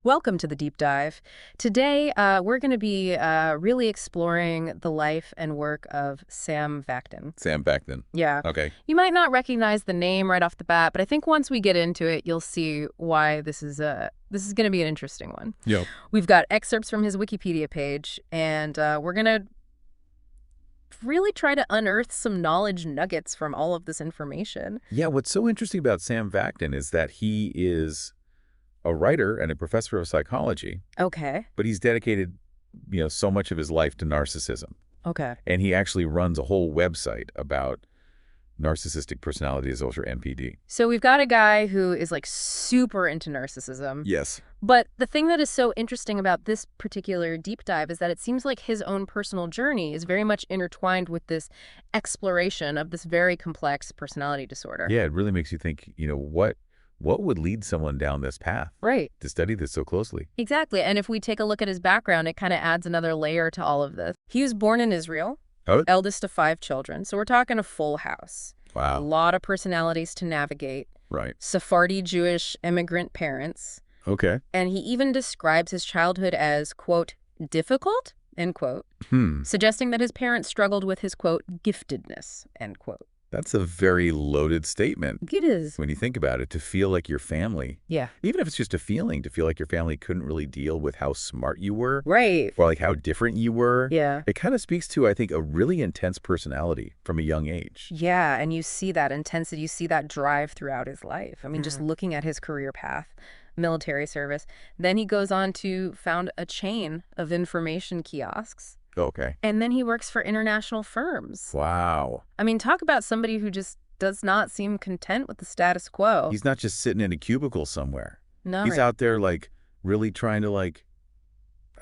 Welcome to the deep dive. Today, we're going to be really exploring the life and work of Sam Vaknin. Sam Vaknin. Yeah. Okay. You might not recognize the name right off the bat, but I think once we get into it, you'll see why this is going to be an interesting one. Yep. We've got excerpts from his Wikipedia page, and we're going to really try to unearth some knowledge nuggets from all of this information. Yeah, what's so interesting about Sam Vaknin is that he is a writer and a professor of psychology, Okay. but he's dedicated, so much of his life to narcissism. Okay. And he actually runs a whole website about narcissistic personality disorder, NPD. So we've got a guy who is like super into narcissism. Yes. But the thing that is so interesting about this particular deep dive is that it seems like his own personal journey is very much intertwined with this exploration of this very complex personality disorder. Yeah, it really makes you think, what would lead someone down this path? Right. To study this so closely. Exactly. And if we take a look at his background, it kind of adds another layer to all of this. He was born in Israel, eldest of 5 children. So we're talking a full house. Wow. A lot of personalities to navigate. Right. Sephardi Jewish immigrant parents. Okay. And he even describes his childhood as, quote, difficult, end quote, suggesting that his parents struggled with his, quote, giftedness, end quote. That's a very loaded statement. It is. When you think about it, to feel like your family, Yeah. even if it's just a feeling, to feel like your family couldn't really deal with how smart you were, Right. or like how different you were. Yeah. It kind of speaks to, I think, a really intense personality from a young age. Yeah, and you see that intensity, you see that drive throughout his life. I mean, just looking at his career path, military service. Then he goes on to found a chain of information kiosks. Okay. And then he works for international firms. Wow. I mean, talk about somebody who just does not seem content with the status quo. He's not just sitting in a cubicle somewhere. No. He's out there, really trying to, I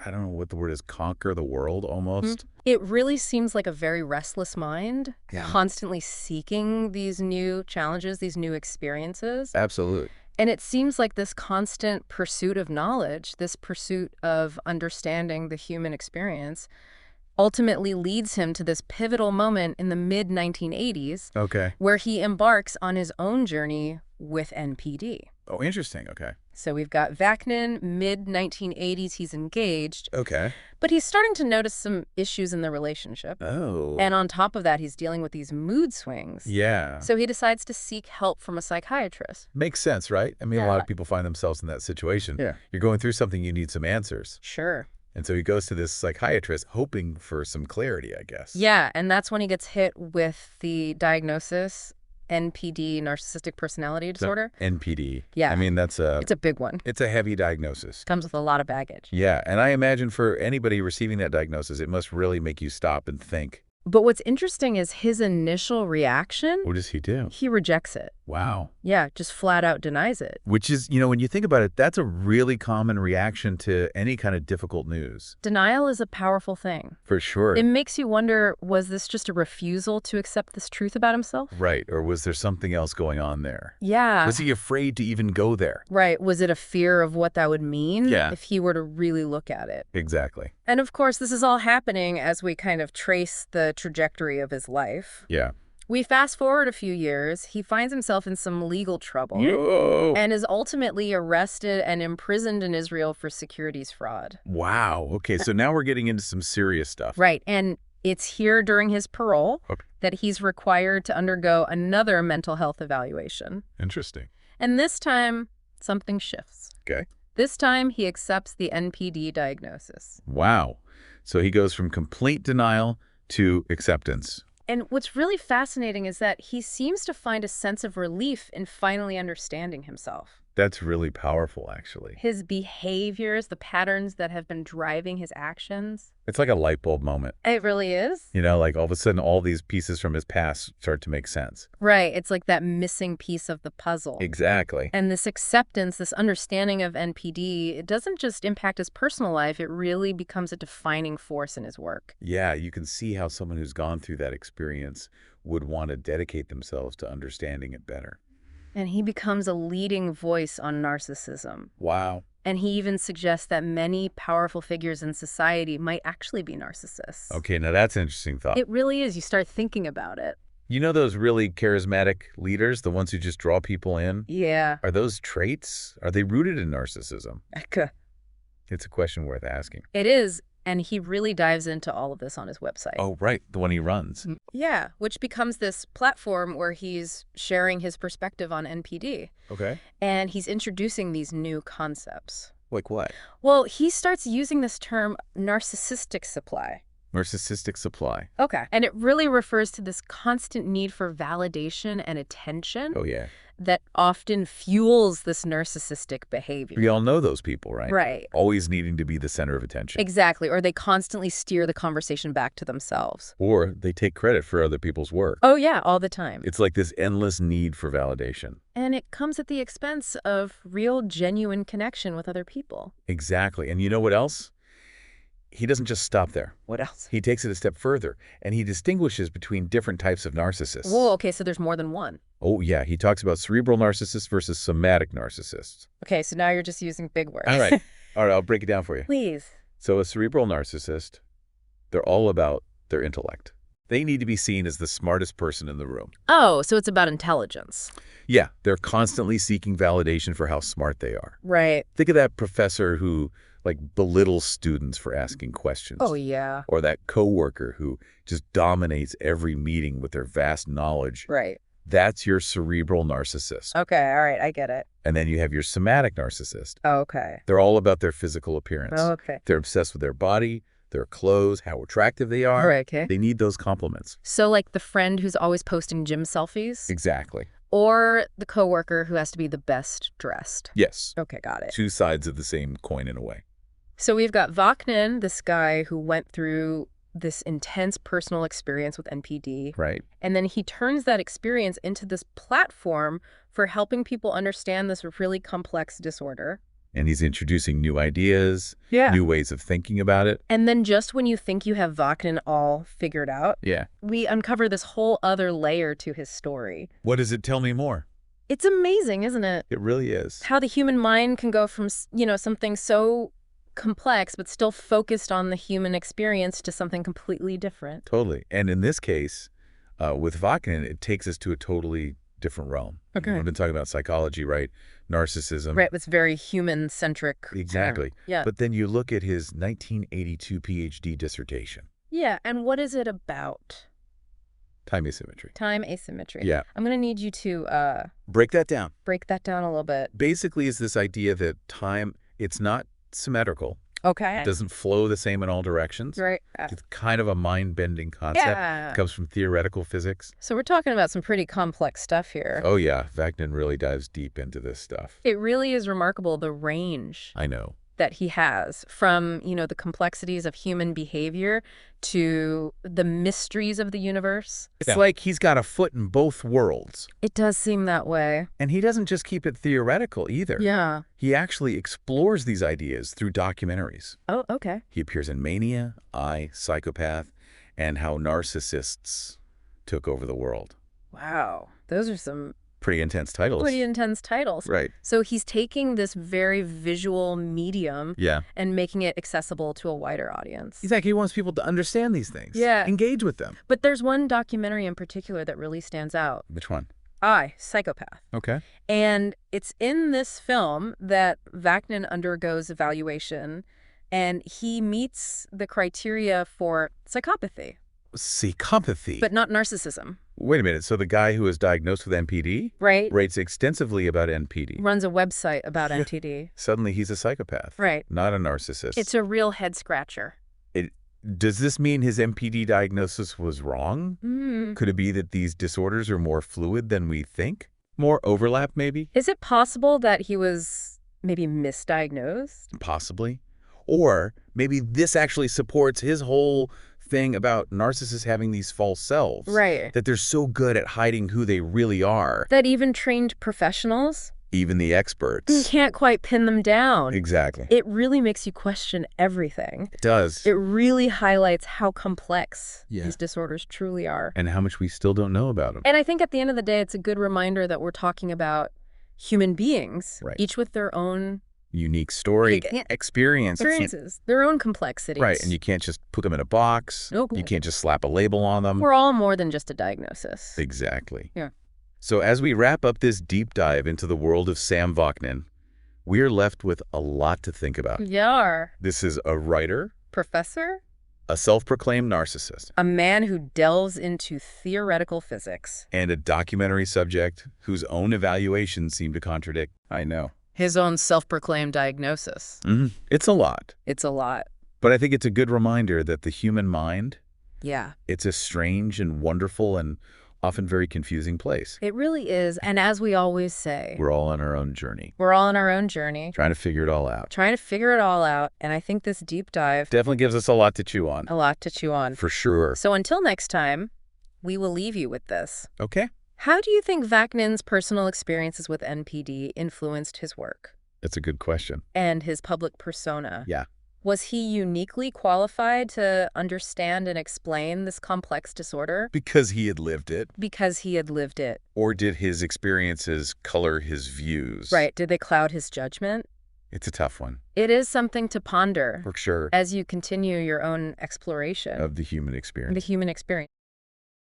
don't know what the word is, conquer the world almost. It really seems like a very restless mind, Yeah. constantly seeking these new challenges, these new experiences. Absolutely. And it seems like this constant pursuit of knowledge, this pursuit of understanding the human experience, ultimately leads him to this pivotal moment in the mid-1980s Okay. where he embarks on his own journey with NPD. Oh, interesting. Okay. So we've got Vaknin, mid-1980s, he's engaged, Okay. but he's starting to notice some issues in the relationship. Oh. And on top of that, he's dealing with these mood swings. Yeah. So he decides to seek help from a psychiatrist. Makes sense, right? I mean, a lot of people find themselves in that situation. Yeah. You're going through something, you need some answers. Sure. And so he goes to this psychiatrist hoping for some clarity, I guess. Yeah, and that's when he gets hit with the diagnosis, NPD, narcissistic personality disorder. NPD. Yeah. I mean, it's a big one. It's a heavy diagnosis. Comes with a lot of baggage. Yeah, and I imagine for anybody receiving that diagnosis, it must really make you stop and think. But what's interesting is his initial reaction. What does he do? He rejects it. Wow. Yeah, just flat out denies it. Which is, when you think about it, that's a really common reaction to any kind of difficult news. Denial is a powerful thing. For sure. It makes you wonder, was this just a refusal to accept this truth about himself? Right. Or was there something else going on there? Yeah. Was he afraid to even go there? Right. Was it a fear of what that would mean if he were to really look at it? Exactly. And of course, this is all happening as we kind of trace the trajectory of his life. Yeah. We fast forward a few years, he finds himself in some legal trouble and is ultimately arrested and imprisoned in Israel for securities fraud. Wow. Okay, so now we're getting into some serious stuff. Right, and it's here during his parole that he's required to undergo another mental health evaluation. Interesting. And this time, something shifts. Okay. This time, he accepts the NPD diagnosis. Wow. So he goes from complete denial to acceptance. And what's really fascinating is that he seems to find a sense of relief in finally understanding himself. That's really powerful, actually. His behaviors, the patterns that have been driving his actions. It's like a light bulb moment. It really is. Like all of a sudden, all these pieces from his past start to make sense. Right. It's like that missing piece of the puzzle. Exactly. And this acceptance, this understanding of NPD, it doesn't just impact his personal life. It really becomes a defining force in his work. Yeah, you can see how someone who's gone through that experience would want to dedicate themselves to understanding it better. And he becomes a leading voice on narcissism. Wow. And he even suggests that many powerful figures in society might actually be narcissists. Okay, now that's an interesting thought. It really is. You start thinking about it. You know those really charismatic leaders, the ones who just draw people in? Yeah. Are those traits? Are they rooted in narcissism? It's a question worth asking. It is, and he really dives into all of this on his website. Oh, right, the one he runs. Yeah, which becomes this platform where he's sharing his perspective on NPD. Okay. And he's introducing these new concepts. Like what? Well, he starts using this term narcissistic supply. Narcissistic supply. Okay. And it really refers to this constant need for validation and attention Oh, yeah. that often fuels this narcissistic behavior. We all know those people, right? Right. Always needing to be the center of attention. Exactly. Or they constantly steer the conversation back to themselves. Or they take credit for other people's work. Oh, yeah, all the time. It's like this endless need for validation. And it comes at the expense of real, genuine connection with other people. Exactly. And you know what else? He doesn't just stop there. What else? He takes it a step further, and he distinguishes between different types of narcissists. Whoa, okay, so there's more than one. Oh, yeah. He talks about cerebral narcissists versus somatic narcissists. Okay, so now you're just using big words. All right. All right, I'll break it down for you. Please. So a cerebral narcissist, they're all about their intellect. They need to be seen as the smartest person in the room. Oh, so it's about intelligence. Yeah, they're constantly seeking validation for how smart they are. Right. Think of that professor who, belittles students for asking questions. Oh, yeah. Or that coworker who just dominates every meeting with their vast knowledge. Right. That's your cerebral narcissist. Okay, all right, I get it. And then you have your somatic narcissist. Okay. They're all about their physical appearance. Okay. They're obsessed with their body, their clothes, how attractive they are. All right, okay. They need those compliments. So like the friend who's always posting gym selfies? Exactly. Or the coworker who has to be the best dressed? Yes. Okay, got it. Two sides of the same coin in a way. So we've got Vaknin, this guy who went through this intense personal experience with NPD. Right. And then he turns that experience into this platform for helping people understand this really complex disorder. And he's introducing new ideas, Yeah. new ways of thinking about it. And then just when you think you have Vaknin all figured out, Yeah. we uncover this whole other layer to his story. What does it tell me more? It's amazing, isn't it? It really is. How the human mind can go from, something so complex but still focused on the human experience to something completely different. Totally. And in this case, with Vaknin, it takes us to a totally different realm. Okay. We've been talking about psychology, right? Narcissism. Right, it's very human-centric. Exactly. Yeah. But then you look at his 1982 PhD dissertation. Yeah, and what is it about? Time asymmetry. Time asymmetry. Yeah. I'm going to need you to Break that down. break that down a little bit. Basically, is this idea that time, it's not symmetrical. Okay. It doesn't flow the same in all directions. Right. It's kind of a mind-bending concept. Yeah. It comes from theoretical physics. So we're talking about some pretty complex stuff here. Oh, yeah. Vaknin really dives deep into this stuff. It really is remarkable, the range I know. that he has from, the complexities of human behavior to the mysteries of the universe. It's like he's got a foot in both worlds. It does seem that way. And he doesn't just keep it theoretical either. Yeah. He actually explores these ideas through documentaries. Oh, okay. He appears in Mania, Psychopath, and How Narcissists Took Over the World. Wow. Those are some Pretty intense titles. pretty intense titles. Right. So he's taking this very visual medium Yeah. and making it accessible to a wider audience. Exactly. He wants people to understand these things. Yeah. Engage with them. But there's one documentary in particular that really stands out. Which one? Psychopath. Okay. And it's in this film that Vaknin undergoes evaluation and he meets the criteria for psychopathy, Psychopathy. but not narcissism, Wait a minute. So the guy who was diagnosed with NPD right? writes extensively about NPD. Runs a website about NPD. Suddenly he's a psychopath. Right. Not a narcissist. It's a real head scratcher. Does this mean his NPD diagnosis was wrong? Mm. Could it be that these disorders are more fluid than we think? More overlap, maybe? Is it possible that he was maybe misdiagnosed? Possibly. Or maybe this actually supports his whole thing about narcissists having these false selves. Right. That they're so good at hiding who they really are. That even trained professionals Even the experts. can't quite pin them down. Exactly. It really makes you question everything. It does. It really highlights how complex Yeah. these disorders truly are. And how much we still don't know about them. And I think at the end of the day, it's a good reminder that we're talking about human beings, Right. each with their own Unique story, Yeah. experiences. their own complexities. Right, and you can't just put them in a box. Nope. You can't just slap a label on them. We're all more than just a diagnosis. Exactly. Yeah. So as we wrap up this deep dive into the world of Sam Vaknin, We're left with a lot to think about. Yar. This is a writer, Professor? a self-proclaimed narcissist, A man who delves into theoretical physics. and a documentary subject whose own evaluations seem to contradict. I know. His own self-proclaimed diagnosis. It's a lot. It's a lot. But I think it's a good reminder that the human mind, Yeah. it's a strange and wonderful and often very confusing place. It really is. And as we always say, We're all on our own journey, we're all on our own journey, trying to figure it all out. trying to figure it all out. And I think this deep dive, Definitely gives us a lot to chew on. a lot to chew on. For sure. So until next time, we will leave you with this. Okay. How do you think Vaknin's personal experiences with NPD influenced his work That's a good question. and his public persona? Yeah. Was he uniquely qualified to understand and explain this complex disorder? Because he had lived it. Because he had lived it. Or did his experiences color his views? Right. Did they cloud his judgment? It's a tough one. It is something to ponder For sure. as you continue your own exploration Of the human experience. the human experience.